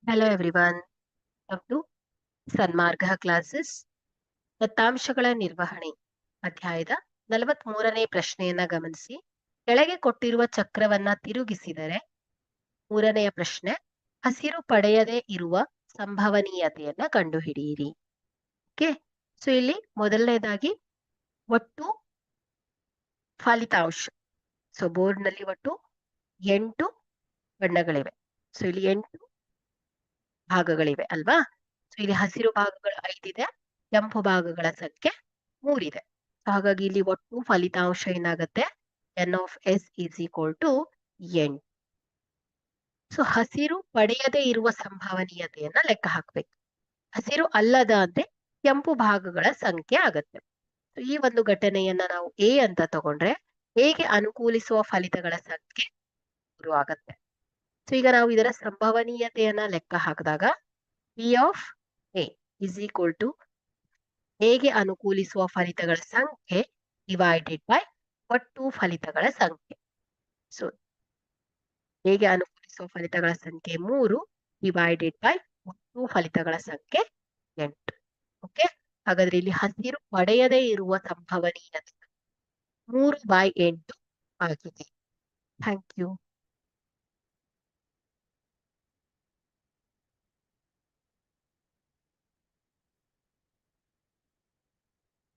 Hello everyone, welcome to Sanmarga classes. ದತ್ತಾಂಶಗಳ ನಿರ್ವಹಣೆ ಅಧ್ಯಾಯದ 43ನೇ ಪ್ರಶ್ನೆಯನ್ನ ಗಮನಿಸಿ. ಕೆಳಗೆ ಕೊಟ್ಟಿರುವ ಚಕ್ರವನ್ನ ತಿರುಗಿಸಿದರೆ ಮೂರನೆಯ ಪ್ರಶ್ನೆ, ಹಸಿರು ಪಡೆಯದೇ ಇರುವ ಸಂಭವನೀಯತೆಯನ್ನ ಕಂಡುಹಿಡಿಯಿರಿ. ಓಕೆ, ಸೊ ಇಲ್ಲಿ ಮೊದಲನೇದಾಗಿ ಒಟ್ಟು ಫಲಿತಾಂಶ. ಸೊ ಬೋರ್ಡ್ನಲ್ಲಿ ಒಟ್ಟು 8 ಬಣ್ಣಗಳಿವೆ. ಸೊ ಇಲ್ಲಿ 8 ಭಾಗಗಳಿವೆ ಅಲ್ವಾ. ಸೊ ಇಲ್ಲಿ ಹಸಿರು ಭಾಗಗಳು 5 ಇದೆ, ಕೆಂಪು ಭಾಗಗಳ ಸಂಖ್ಯೆ 3 ಇದೆ. ಹಾಗಾಗಿ ಇಲ್ಲಿ ಒಟ್ಟು ಫಲಿತಾಂಶ ಏನಾಗುತ್ತೆ, n of S is equal to 8. So ಹಸಿರು ಪಡೆಯದೇ ಇರುವ ಸಂಭವನೀಯತೆಯನ್ನ ಲೆಕ್ಕ ಹಾಕ್ಬೇಕು. ಹಸಿರು ಅಲ್ಲದ ಅಂದ್ರೆ ಕೆಂಪು ಭಾಗಗಳ ಸಂಖ್ಯೆ ಆಗತ್ತೆ. ಸೊ ಈ ಒಂದು ಘಟನೆಯನ್ನ ನಾವು ಎ ಅಂತ ತಗೊಂಡ್ರೆ ಎಗೆ ಅನುಕೂಲಿಸುವ ಫಲಿತಗಳ ಸಂಖ್ಯೆ 3 ಆಗತ್ತೆ. ಸೊ ಈಗ ನಾವು ಇದರ ಸಂಭವನೀಯತೆಯನ್ನ ಲೆಕ್ಕ ಹಾಕಿದಾಗ P of A is equal to ಎಗೆ ಅನುಕೂಲಿಸುವ ಫಲಿತಗಳ ಸಂಖ್ಯೆ ಡಿವೈಡೆಡ್ ಬೈ ಒಟ್ಟು ಫಲಿತಗಳ ಸಂಖ್ಯೆ. ಸೊ ಎಗೆ ಅನುಕೂಲಿಸುವ ಫಲಿತಗಳ ಸಂಖ್ಯೆ 3 ಡಿವೈಡೆಡ್ ಬೈ ಒಟ್ಟು ಫಲಿತಗಳ ಸಂಖ್ಯೆ 8. ಓಕೆ, ಹಾಗಾದ್ರೆ ಇಲ್ಲಿ ಹಸಿರು ಪಡೆಯದೇ ಇರುವ ಸಂಭವನೀಯತೆ 3/8 ಆಗಿದೆ. Thank you.